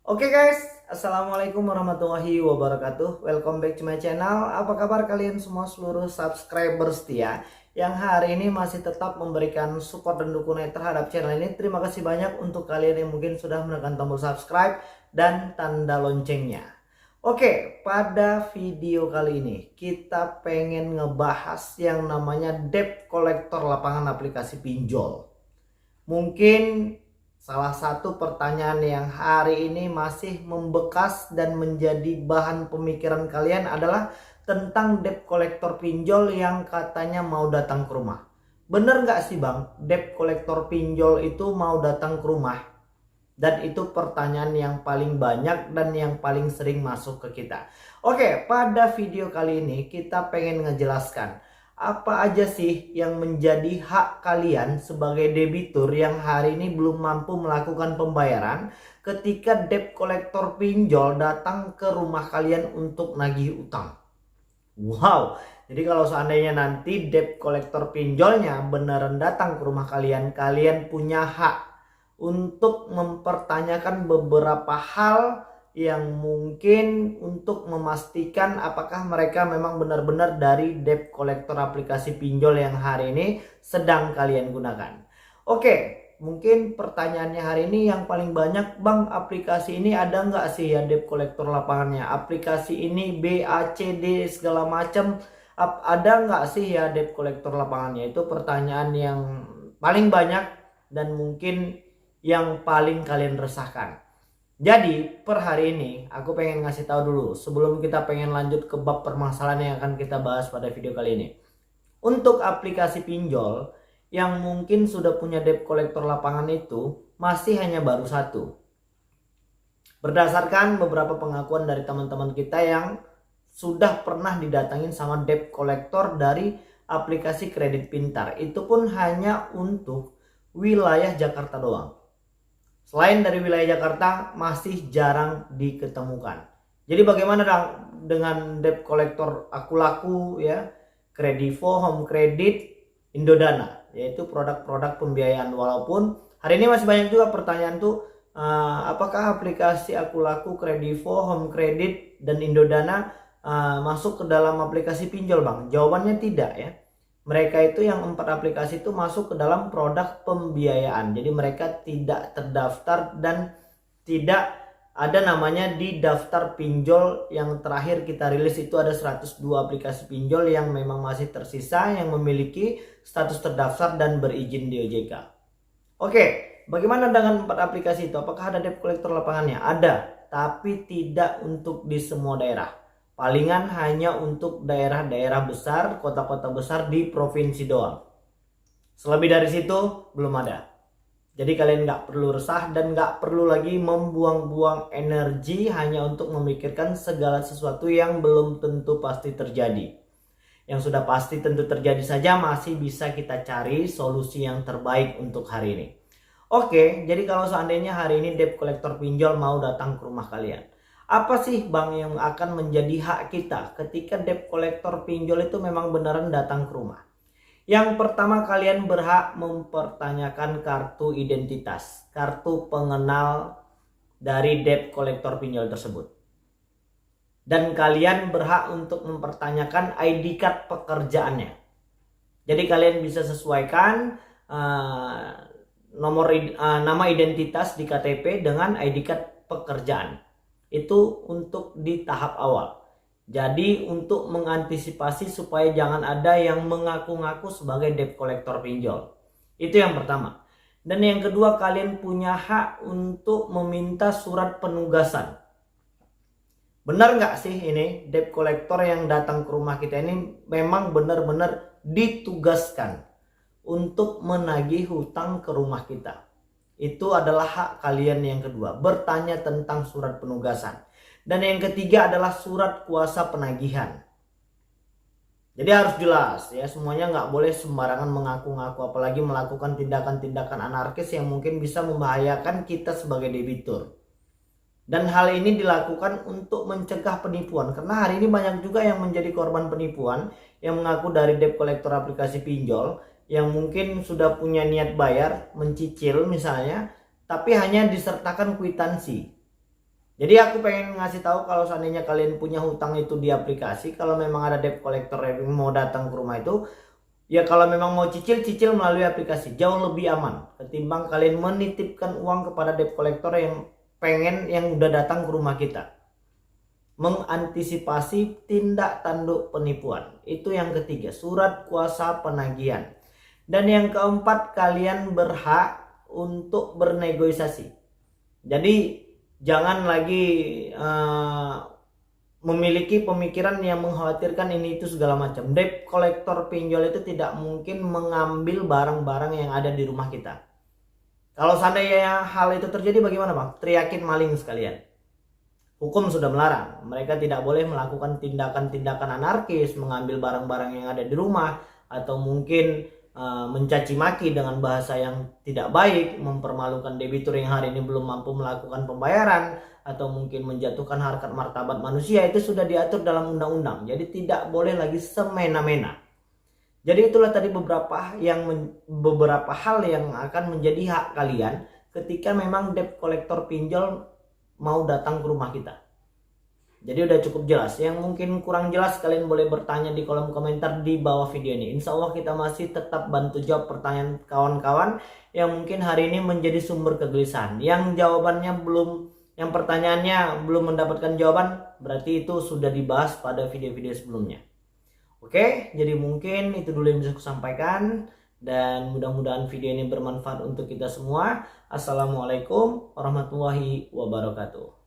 Oke guys, Assalamualaikum warahmatullahi wabarakatuh. Welcome back to my channel. Apa kabar kalian semua seluruh subscriber setia yang hari ini masih tetap memberikan support dan dukungan terhadap channel ini. Terima kasih banyak untuk kalian yang mungkin sudah menekan tombol subscribe dan tanda loncengnya. Oke, pada video kali ini kita pengen ngebahas yang namanya debt collector lapangan aplikasi pinjol. Mungkin salah satu pertanyaan yang hari ini masih membekas dan menjadi bahan pemikiran kalian adalah tentang debt collector pinjol yang katanya mau datang ke rumah. Bener nggak sih bang, debt collector pinjol itu mau datang ke rumah? Dan itu pertanyaan yang paling banyak dan yang paling sering masuk ke kita. Oke, pada video kali ini kita pengen ngejelaskan apa aja sih yang menjadi hak kalian sebagai debitur yang hari ini belum mampu melakukan pembayaran ketika debt collector pinjol datang ke rumah kalian untuk nagih utang. Wow, jadi kalau seandainya nanti debt collector pinjolnya beneran datang ke rumah kalian, kalian punya hak untuk mempertanyakan beberapa hal yang mungkin untuk memastikan apakah mereka memang benar-benar dari debt collector aplikasi pinjol yang hari ini sedang kalian gunakan. Oke, mungkin pertanyaannya hari ini yang paling banyak, bang, aplikasi ini ada nggak sih ya debt collector lapangannya? Aplikasi ini B, A, C, D segala macam, ada nggak sih ya debt collector lapangannya? Itu pertanyaan yang paling banyak dan mungkin yang paling kalian resahkan. Jadi per hari ini aku pengen ngasih tahu dulu sebelum kita pengen lanjut ke bab permasalahan yang akan kita bahas pada video kali ini. Untuk aplikasi pinjol yang mungkin sudah punya debt collector lapangan itu masih hanya baru satu. Berdasarkan beberapa pengakuan dari teman-teman kita yang sudah pernah didatangin sama debt collector dari aplikasi kredit pintar, itu pun hanya untuk wilayah Jakarta doang. Selain dari wilayah Jakarta masih jarang diketemukan. Jadi bagaimana dengan debt collector aku laku ya, Kredivo, Home Credit, Indodana, yaitu produk-produk pembiayaan. Walaupun hari ini masih banyak juga pertanyaan tuh, apakah aplikasi aku laku, Kredivo, Home Credit, dan Indodana masuk ke dalam aplikasi pinjol bang? Jawabannya tidak ya. Mereka itu yang 4 aplikasi itu masuk ke dalam produk pembiayaan. Jadi mereka tidak terdaftar dan tidak ada namanya di daftar pinjol. Yang terakhir kita rilis itu ada 102 aplikasi pinjol yang memang masih tersisa yang memiliki status terdaftar dan berizin di OJK. Oke, bagaimana dengan 4 aplikasi itu? Apakah ada debt collector lapangannya? Ada, tapi tidak untuk di semua daerah. Palingan hanya untuk daerah-daerah besar, kota-kota besar di provinsi doang. Selebih dari situ belum ada. Jadi kalian nggak perlu resah dan nggak perlu lagi membuang-buang energi hanya untuk memikirkan segala sesuatu yang belum tentu pasti terjadi. Yang sudah pasti tentu terjadi saja masih bisa kita cari solusi yang terbaik untuk hari ini. Oke, jadi kalau seandainya hari ini debt collector pinjol mau datang ke rumah kalian, apa sih bang yang akan menjadi hak kita ketika debt collector pinjol itu memang beneran datang ke rumah? Yang pertama, kalian berhak mempertanyakan kartu identitas, kartu pengenal dari debt collector pinjol tersebut. Dan kalian berhak untuk mempertanyakan ID card pekerjaannya. Jadi kalian bisa sesuaikan nama identitas di KTP dengan ID card pekerjaan. Itu untuk di tahap awal. Jadi untuk mengantisipasi supaya jangan ada yang mengaku-ngaku sebagai debt collector pinjol. Itu yang pertama. Dan yang kedua, kalian punya hak untuk meminta surat penugasan. Benar nggak sih ini debt collector yang datang ke rumah kita ini memang benar-benar ditugaskan untuk menagih hutang ke rumah kita? Itu adalah hak kalian yang kedua, bertanya tentang surat penugasan. Dan yang ketiga adalah surat kuasa penagihan. Jadi harus jelas ya, semuanya nggak boleh sembarangan mengaku-ngaku, apalagi melakukan tindakan-tindakan anarkis yang mungkin bisa membahayakan kita sebagai debitur. Dan hal ini dilakukan untuk mencegah penipuan, karena hari ini banyak juga yang menjadi korban penipuan yang mengaku dari debt collector aplikasi pinjol, yang mungkin sudah punya niat bayar, mencicil misalnya, tapi hanya disertakan kwitansi. Jadi aku pengen ngasih tahu kalau seandainya kalian punya hutang itu di aplikasi, kalau memang ada debt collector yang mau datang ke rumah itu, ya kalau memang mau cicil melalui aplikasi, jauh lebih aman ketimbang kalian menitipkan uang kepada debt collector yang udah datang ke rumah kita. Mengantisipasi tindak tanduk penipuan. Itu yang ketiga, surat kuasa penagihan. Dan yang keempat, kalian berhak untuk bernegosiasi. Jadi jangan lagi memiliki pemikiran yang mengkhawatirkan ini itu segala macam. Debt collector pinjol itu tidak mungkin mengambil barang-barang yang ada di rumah kita. Kalau seandainya hal itu terjadi bagaimana bang? Teriakin maling sekalian. Hukum sudah melarang. Mereka tidak boleh melakukan tindakan-tindakan anarkis, mengambil barang-barang yang ada di rumah, atau mungkin mencaci maki dengan bahasa yang tidak baik, mempermalukan debitur yang hari ini belum mampu melakukan pembayaran, atau mungkin menjatuhkan harkat martabat manusia. Itu sudah diatur dalam undang-undang. Jadi tidak boleh lagi semena-mena. Jadi itulah tadi beberapa hal yang akan menjadi hak kalian ketika memang debt collector pinjol mau datang ke rumah kita. Jadi udah cukup jelas. Yang mungkin kurang jelas kalian boleh bertanya di kolom komentar di bawah video ini. Insya Allah kita masih tetap bantu jawab pertanyaan kawan-kawan yang mungkin hari ini menjadi sumber kegelisahan. Yang pertanyaannya belum mendapatkan jawaban, berarti itu sudah dibahas pada video-video sebelumnya. Oke, jadi mungkin itu dulu yang bisa aku sampaikan. Dan mudah-mudahan video ini bermanfaat untuk kita semua. Assalamualaikum warahmatullahi wabarakatuh.